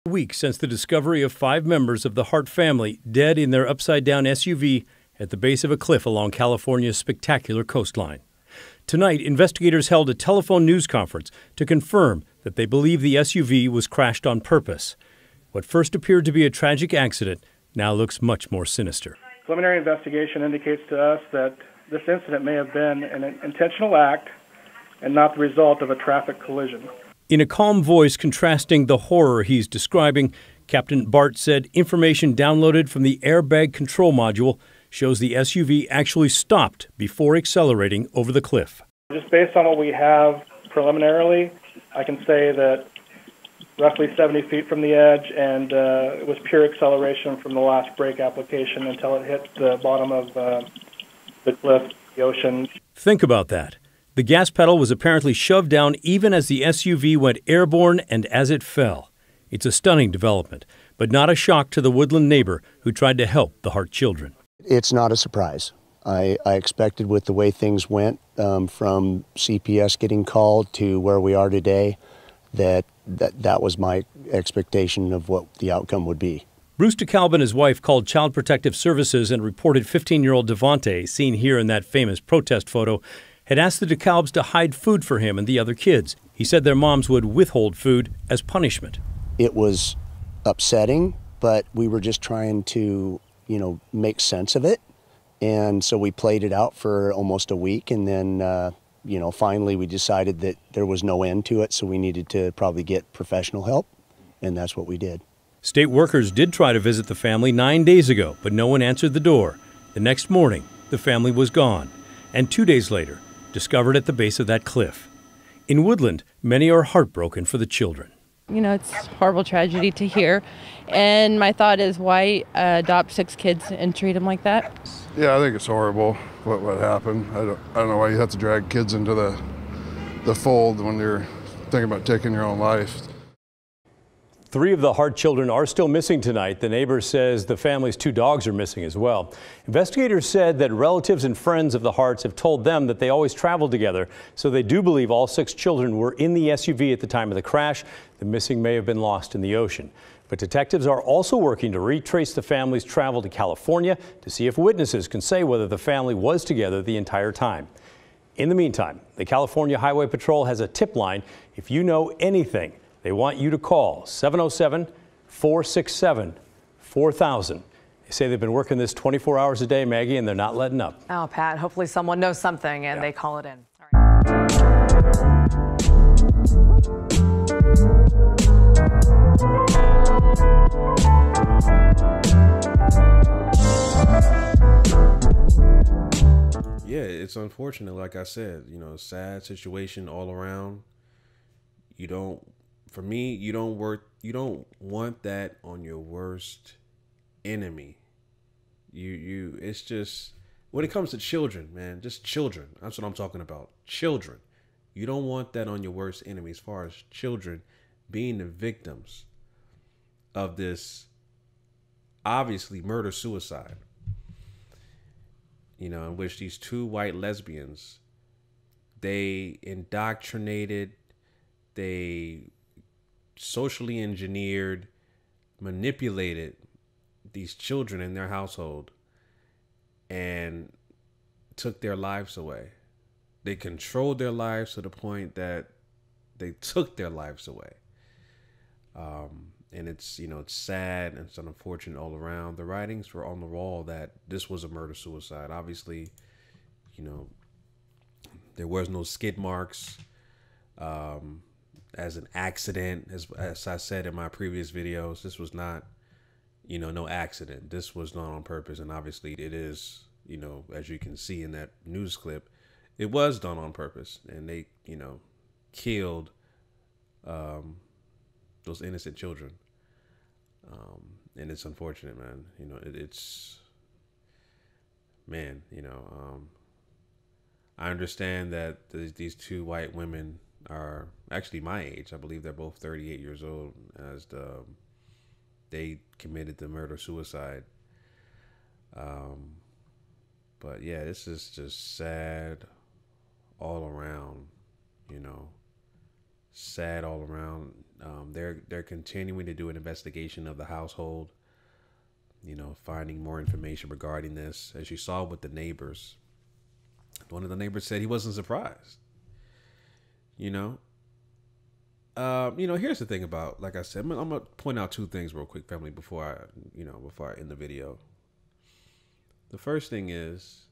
Weeks since the discovery of 5 members of the Hart family dead in their upside-down SUV at the base of a cliff along California's spectacular coastline. Tonight, investigators held a telephone news conference to confirm that they believe the SUV was crashed on purpose. What first appeared to be a tragic accident now looks much more sinister. Preliminary investigation indicates to us that this incident may have been an intentional act and not the result of a traffic collision. In a calm voice contrasting the horror he's describing, Captain Bart said information downloaded from the airbag control module shows the SUV actually stopped before accelerating over the cliff. Just based on what we have preliminarily, I can say that roughly 70 feet from the edge, and it was pure acceleration from the last brake application until it hit the bottom of the cliff, the ocean. Think about that. The gas pedal was apparently shoved down even as the SUV went airborne and as it fell. It's a stunning development, but not a shock to the Woodland neighbor who tried to help the Hart children. It's not a surprise. I expected, with the way things went, from CPS getting called to where we are today, that was my expectation of what the outcome would be. Bruce DeKalb and his wife called Child Protective Services and reported 15-year-old Devonte, seen here in that famous protest photo, had asked the DeKalbs to hide food for him and the other kids. He said their moms would withhold food as punishment. It was upsetting, but we were just trying to, make sense of it. And so we played it out for almost a week, and then, finally we decided that there was no end to it, so we needed to probably get professional help, and that's what we did. State workers did try to visit the family 9 days ago, but no one answered the door. The next morning, the family was gone, and 2 days later, discovered at the base of that cliff. In Woodland, many are heartbroken for the children. It's a horrible tragedy to hear, and my thought is, why adopt 6 kids and treat them like that? Yeah, I think it's horrible what happened. I don't know why you have to drag kids into the fold when you're thinking about taking your own life. 3 of the Hart children are still missing tonight. The neighbor says the family's 2 dogs are missing as well. Investigators said that relatives and friends of the Harts have told them that they always traveled together, so they do believe all 6 children were in the SUV at the time of the crash. The missing may have been lost in the ocean. But detectives are also working to retrace the family's travel to California to see if witnesses can say whether the family was together the entire time. In the meantime, the California Highway Patrol has a tip line. If you know anything, they want you to call 707-467-4000. They say they've been working this 24 hours a day, Maggie, and they're not letting up. Oh, Pat, hopefully someone knows something and they call it in. All right. Yeah, it's unfortunate. Like I said, sad situation all around. For me, you don't want that on your worst enemy. It's just, when it comes to children, man, just children. That's what I'm talking about. Children. You don't want that on your worst enemy, as far as children being the victims of this obviously murder-suicide. In which these 2 white lesbians, they indoctrinated, they socially engineered, manipulated these children in their household and took their lives away. They controlled their lives to the point that they took their lives away. And it's, it's sad and it's unfortunate all around. The writings were on the wall that this was a murder-suicide. Obviously, there was no skid marks. As an accident, as I said in my previous videos, this was not, no accident. This was done on purpose, and obviously it is, as you can see in that news clip, it was done on purpose, and they, killed those innocent children. And it's unfortunate, man. I understand that these 2 white women are actually my age. I believe they're both 38 years old as they committed the murder-suicide. But yeah, this is just sad all around, sad all around. They're continuing to do an investigation of the household, you know, finding more information regarding this. As you saw with the neighbors, one of the neighbors said he wasn't surprised. You know, here's the thing about, like I said, I'm gonna point out two things real quick, family, before I end the video. The first thing is,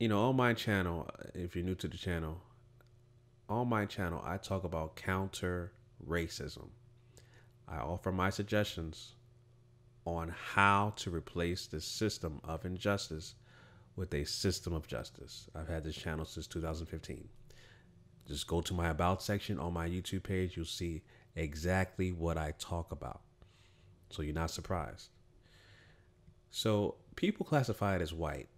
you know, on my channel, if you're new to the channel, on my channel, I talk about counter racism. I offer my suggestions on how to replace the system of injustice with a system of justice. I've had this channel since 2015. Just go to my About section on my YouTube page. You'll see exactly what I talk about, so you're not surprised. So people classified as white,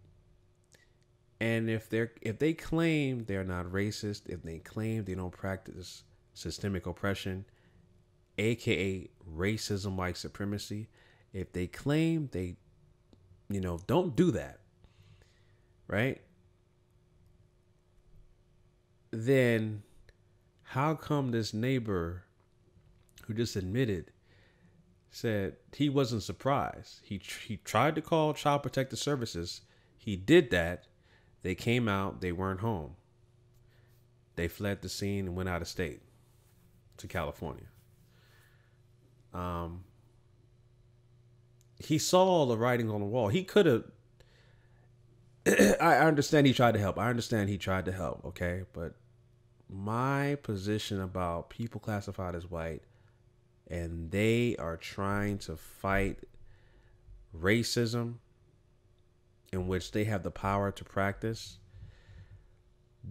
and if they claim they're not racist, if they claim they don't practice systemic oppression, aka racism, white supremacy, if they claim they, you know, don't do that, right? Then how come this neighbor who just admitted said he wasn't surprised? He tried to call Child Protective Services. He did that. They came out. They weren't home. They fled the scene and went out of state to California. He saw the writing on the wall. He could have. I understand he tried to help. Okay, but my position about people classified as white and they are trying to fight racism in which they have the power to practice,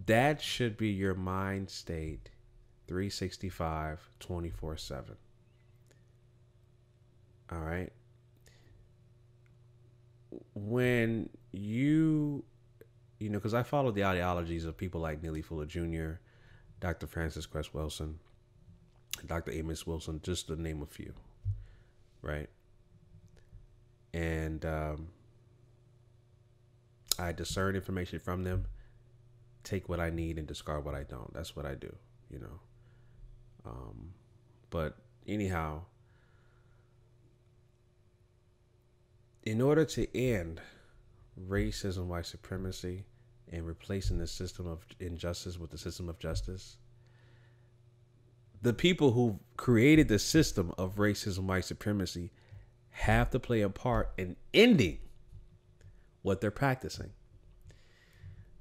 that should be your mind state 365, 24/7. All right. When you know, because I follow the ideologies of people like Neely Fuller Jr., Dr. Francis Cress Wilson, Dr. Amos Wilson, just to name a few, right? And I discern information from them, take what I need and discard what I don't. That's what I do, you know. But anyhow, in order to end racism, white supremacy, and replacing the system of injustice with the system of justice, the people who created the system of racism, white supremacy have to play a part in ending what they're practicing.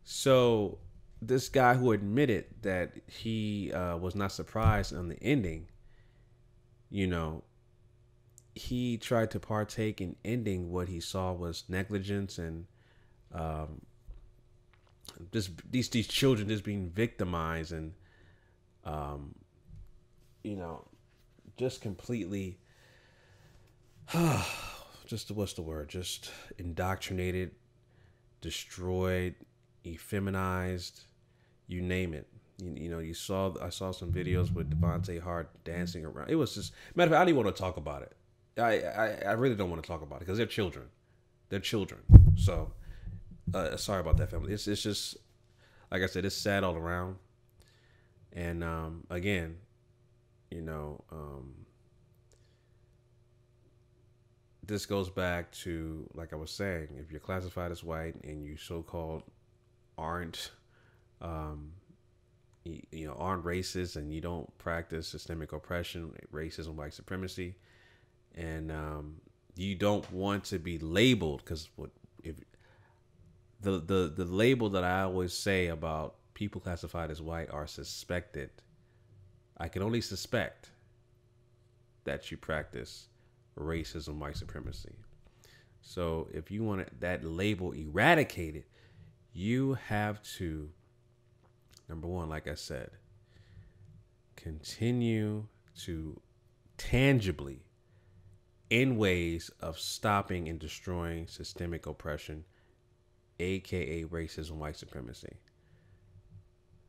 So this guy who admitted that he was not surprised on the ending, you know, he tried to partake in ending what he saw was negligence and just these children just being victimized and you know, just completely just what's the word? Just indoctrinated, destroyed, effeminized, you name it. You know, I saw some videos with Devonte Hart dancing around. It was just, matter of fact, I don't even want to talk about it. I really don't want to talk about it because they're children. They're children. So sorry about that, family. It's just, like I said, it's sad all around. And again, you know, this goes back to, like I was saying, if you're classified as white and you so-called aren't, you know, aren't racist and you don't practice systemic oppression, racism, white supremacy, and you don't want to be labeled, because if the label that I always say about people classified as white are suspected. I can only suspect that you practice racism, white supremacy. So if you want that label eradicated, you have to, number one, like I said, continue to tangibly, in ways of stopping and destroying systemic oppression, aka racism, white supremacy.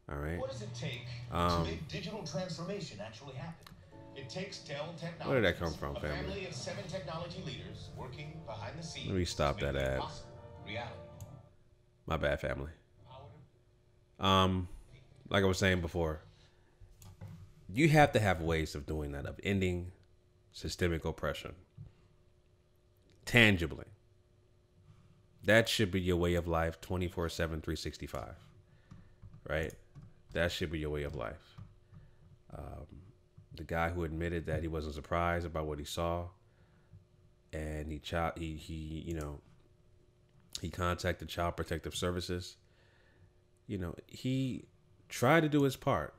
All right. What does it take to make digital transformation actually happen? It takes Dell Technologies. Where did that come from, a family? family of 7 technology leaders working behind the scenes. Let me stop that ad. Reality. My bad, family. Like I was saying before, You have to have ways of doing that, of ending systemic oppression tangibly. That should be your way of life 24/7, 365, right? That should be your way of life. The guy who admitted that he wasn't surprised about what he saw, and he contacted Child Protective Services. He tried to do his part.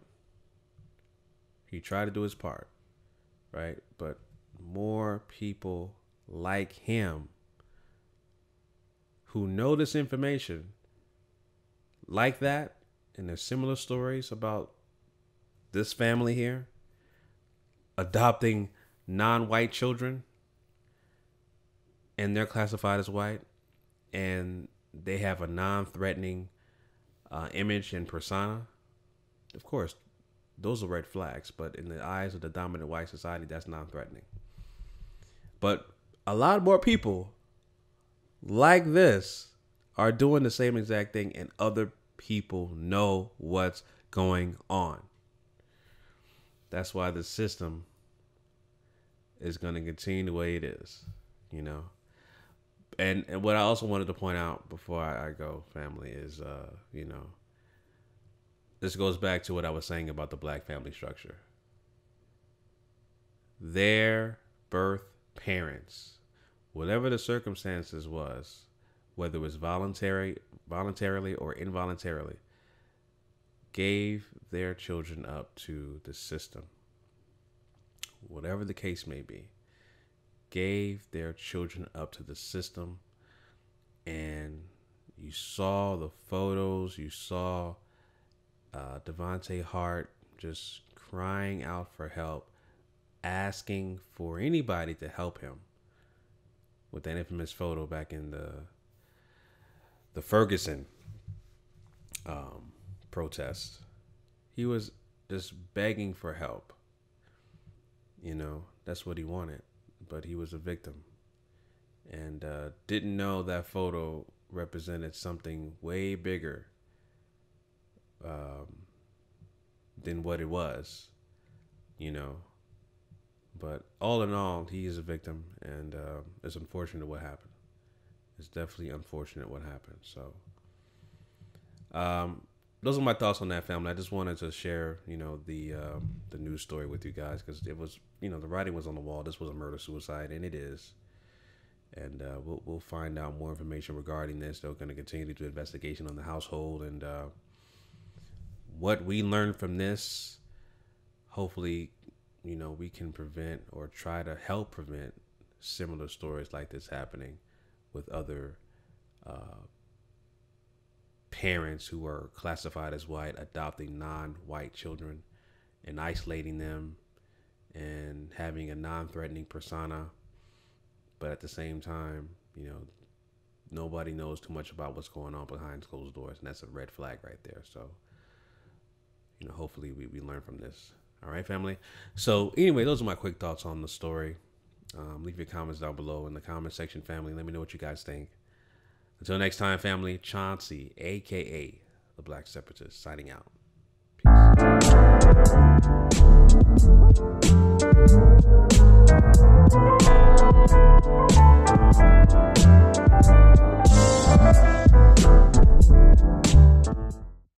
Right? But more people like him who know this information like that, and there's similar stories about this family here adopting non-white children, and they're classified as white, and they have a non-threatening image and persona. Of course, those are red flags, but in the eyes of the dominant white society, that's non-threatening. But a lot more people like this are doing the same exact thing, and other people know what's going on. That's why the system is going to continue the way it is, And what I also wanted to point out before I go, family, is, this goes back to what I was saying about the black family structure. Their birth parents, whatever the circumstances was, whether it was voluntarily or involuntarily, gave their children up to the system. Whatever the case may be, gave their children up to the system. And you saw the photos, you saw Devonte Hart just crying out for help, asking for anybody to help him with that infamous photo back in the Ferguson protest. He was just begging for help. That's what he wanted, but he was a victim, and didn't know that photo represented something way bigger than what it was, But all in all, he is a victim, and it's unfortunate what happened. It's definitely unfortunate what happened. So, those are my thoughts on that, family. I just wanted to share, the news story with you guys, because it was, the writing was on the wall. This was a murder-suicide, and it is. And we'll find out more information regarding this. They're going to continue to do investigation on the household, and what we learned from this, hopefully, we can prevent or try to help prevent similar stories like this happening with other parents who are classified as white, adopting non-white children and isolating them and having a non-threatening persona. But at the same time, nobody knows too much about what's going on behind closed doors. And that's a red flag right there. So, hopefully we learn from this. All right, family. So anyway, those are my quick thoughts on the story. Leave your comments down below in the comment section, family. Let me know what you guys think. Until next time, family, Chauncey, a.k.a. the Black Separatist, signing out. Peace.